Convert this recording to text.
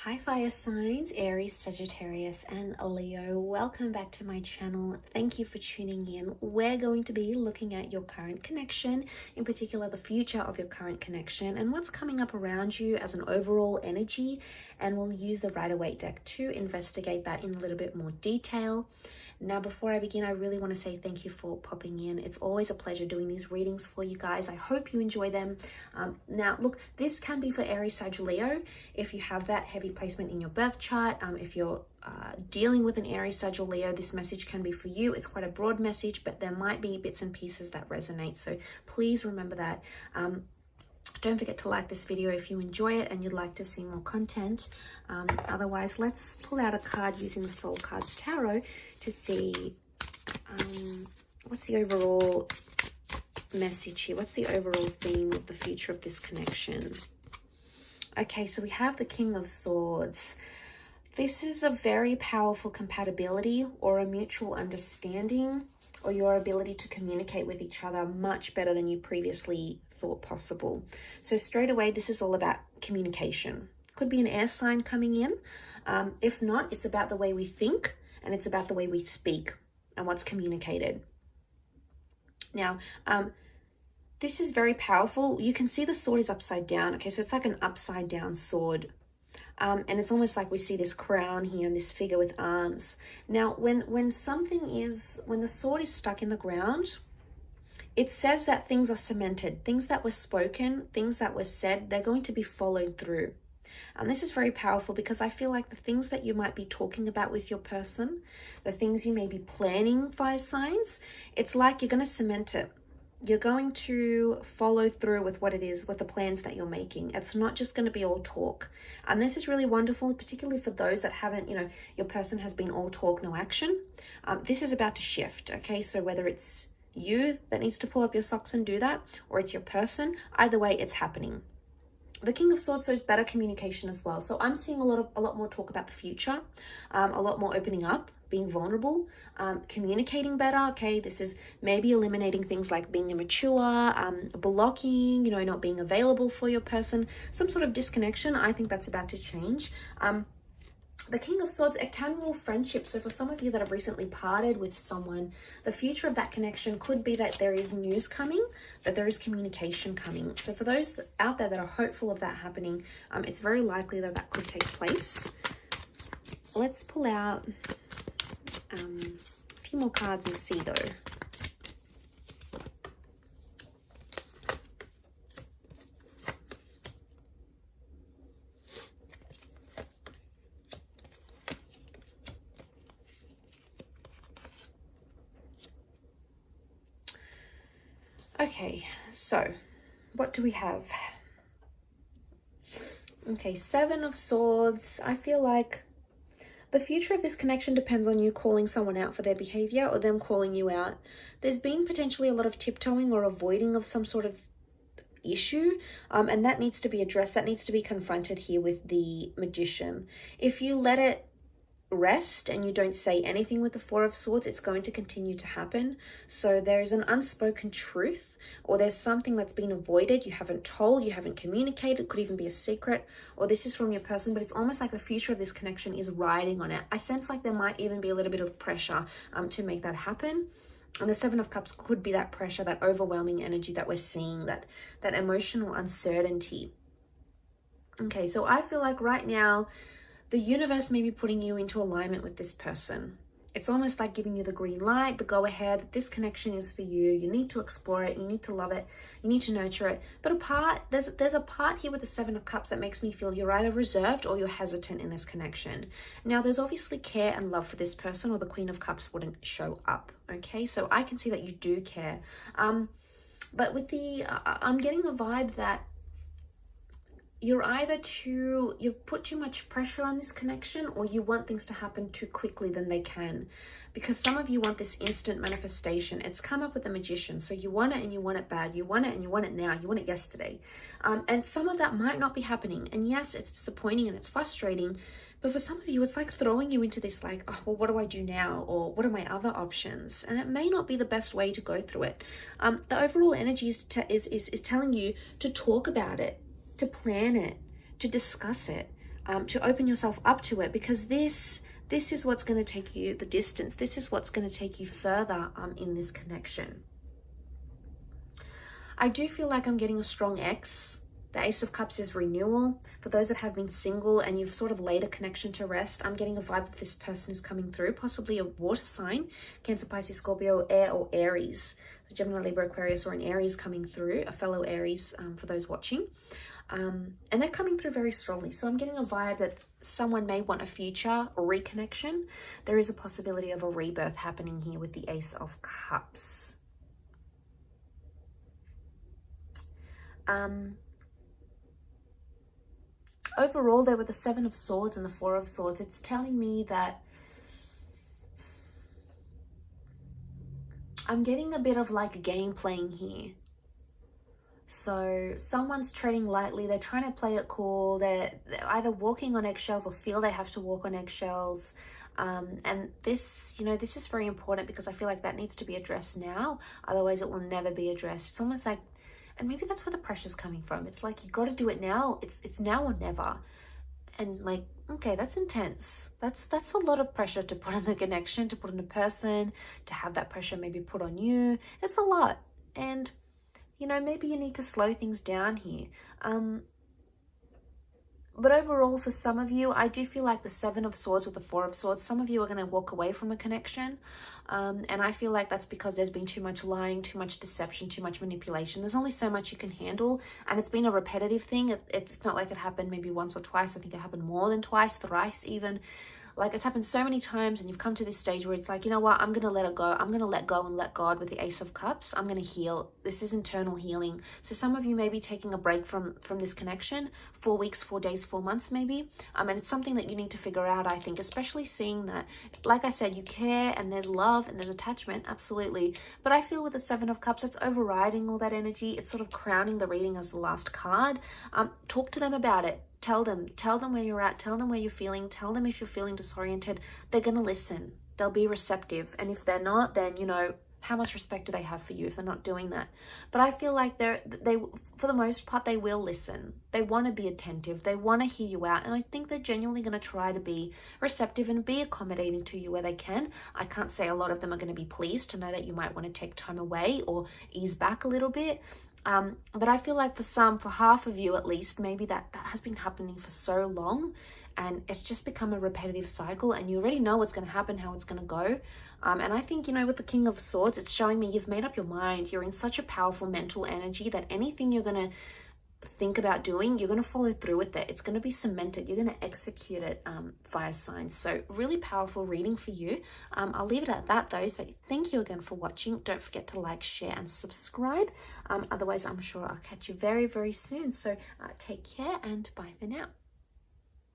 Hi fire signs, Aries, Sagittarius and Leo. Welcome back to my channel. Thank you for tuning in. We're going to be looking at your current connection, in particular the future of your current connection and what's coming up around you as an overall energy, and we'll use the Rider-Waite deck to investigate that in a little bit more detail. Now, before I begin, I really want to say thank you for popping in. It's always a pleasure doing these readings for you guys. I hope you enjoy them. Now, look, this can be for Aries, Sag, Leo. If you have that heavy placement in your birth chart, if you're dealing with an Aries, Sag, or Leo, this message can be for you. It's quite a broad message, but there might be bits and pieces that resonate. So please remember that. Don't forget to like this video if you enjoy it and you'd like to see more content. Otherwise, let's pull out a card using the Soul Cards Tarot to see what's the overall message here. What's the overall theme of the future of this connection? Okay, so we have the King of Swords. This is a very powerful compatibility or a mutual understanding, or your ability to communicate with each other much better than you previously thought possible. So straight away, this is all about communication. Could be an air sign coming in. If not, it's about the way we think and it's about the way we speak and what's communicated. Now, this is very powerful. You can see the sword is upside down. Okay, so it's like an upside down sword. And it's almost like we see this crown here and this figure with arms. Now, when the sword is stuck in the ground, it says that things are cemented. Things that were spoken, things that were said, they're going to be followed through. And this is very powerful because I feel like the things that you might be talking about with your person, the things you may be planning, fire signs, it's like you're going to cement it. You're going to follow through with what it is, with the plans that you're making. It's not just going to be all talk. And this is really wonderful, particularly for those that haven't, your person has been all talk, no action. This is about to shift, okay? So whether it's you that needs to pull up your socks and do that, or it's your person, either way, it's happening. The King of Swords shows better communication as well. So I'm seeing a lot more talk about the future, a lot more opening up, being vulnerable, communicating better. Okay, this is maybe eliminating things like being immature, blocking, not being available for your person, some sort of disconnection. I think that's about to change. The King of Swords, it can rule friendship. So for some of you that have recently parted with someone, the future of that connection could be that there is news coming, that there is communication coming. So for those out there that are hopeful of that happening, it's very likely that that could take place. Let's pull out a few more cards and see though. Okay, so what do we have? Okay, Seven of Swords. I feel like the future of this connection depends on you calling someone out for their behavior or them calling you out. There's been potentially a lot of tiptoeing or avoiding of some sort of issue, and that needs to be addressed. That needs to be confronted here with the Magician. If you let it rest and you don't say anything with the Four of Swords, it's going to continue to happen. So there's an unspoken truth, or there's something that's been avoided, you haven't told, you haven't communicated, could even be a secret, or this is from your person, but it's almost like the future of this connection is riding on it. I sense like there might even be a little bit of pressure to make that happen. And the Seven of Cups could be that pressure, that overwhelming energy that we're seeing, that emotional uncertainty. Okay, so I feel like right now the universe may be putting you into alignment with this person. It's almost like giving you the green light, the go ahead. This connection is for you. You need to explore it. You need to love it. You need to nurture it. But there's a part here with the Seven of Cups that makes me feel you're either reserved or you're hesitant in this connection. Now, there's obviously care and love for this person, or the Queen of Cups wouldn't show up. Okay, so I can see that you do care. But with I'm getting a vibe that you've put too much pressure on this connection, or you want things to happen too quickly than they can, because some of you want this instant manifestation. It's come up with the Magician. So you want it and you want it bad. You want it and you want it now. You want it yesterday. And some of that might not be happening. And yes, it's disappointing and it's frustrating, but for some of you, it's like throwing you into this like, oh, well, what do I do now? Or what are my other options? And it may not be the best way to go through it. The overall energy is telling you to talk about it, to plan it, to discuss it. to open yourself up to it, because this is what's going to take you the distance. This is what's going to take you further in this connection. I do feel like I'm getting a strong X. The Ace of Cups is renewal. For those that have been single and you've sort of laid a connection to rest, I'm getting a vibe that this person is coming through, possibly a water sign, Cancer, Pisces, Scorpio, Air, or Aries. So Gemini, Libra, Aquarius, or an Aries coming through, a fellow Aries for those watching. And they're coming through very strongly. So I'm getting a vibe that someone may want a future reconnection. There is a possibility of a rebirth happening here with the Ace of Cups. Overall, there were the Seven of Swords and the Four of Swords. It's telling me that I'm getting a bit of like game playing here. So someone's treading lightly. They're trying to play it cool. They're either walking on eggshells or feel they have to walk on eggshells. And this, you know, this is very important because I feel like that needs to be addressed now. Otherwise, it will never be addressed. It's almost like, and maybe that's where the pressure's coming from. It's like, you got to do it now. It's now or never. And like, okay, that's intense. That's a lot of pressure to put on the connection, to put on a person, to have that pressure maybe put on you. It's a lot. And, you know, maybe you need to slow things down here. But overall, for some of you, I do feel like the Seven of Swords with the Four of Swords, some of you are going to walk away from a connection. And I feel like that's because there's been too much lying, too much deception, too much manipulation. There's only so much you can handle. And it's been a repetitive thing. It's not like it happened maybe once or twice. I think it happened more than twice, thrice even. Like, it's happened so many times, and you've come to this stage where it's like, you know what, I'm going to let it go. I'm going to let go and let God with the Ace of Cups. I'm going to heal. This is internal healing. So some of you may be taking a break from this connection, 4 weeks, 4 days, 4 months maybe. And it's something that you need to figure out, I think, especially seeing that, like I said, you care and there's love and there's attachment, absolutely. But I feel with the Seven of Cups, it's overriding all that energy. It's sort of crowning the reading as the last card. Talk to them about it. Tell them where you're at, tell them where you're feeling, tell them if you're feeling disoriented. They're going to listen. They'll be receptive. And if they're not, then, you know, how much respect do they have for you if they're not doing that? But I feel like they for the most part, they will listen. They want to be attentive. They want to hear you out. And I think they're genuinely going to try to be receptive and be accommodating to you where they can. I can't say a lot of them are going to be pleased to know that you might want to take time away or ease back a little bit. But I feel like for half of you at least, maybe that has been happening for so long and it's just become a repetitive cycle and you already know what's going to happen, how it's going to go. And I think, you know, with the King of Swords, it's showing me you've made up your mind. You're in such a powerful mental energy that anything you're going to think about doing, you're going to follow through with it. It's going to be cemented. You're going to execute it, fire signs. So really powerful reading for you. I'll leave it at that though. So thank you again for watching. Don't forget to like, share and subscribe. Otherwise, I'm sure I'll catch you very, very soon. So take care and bye for now.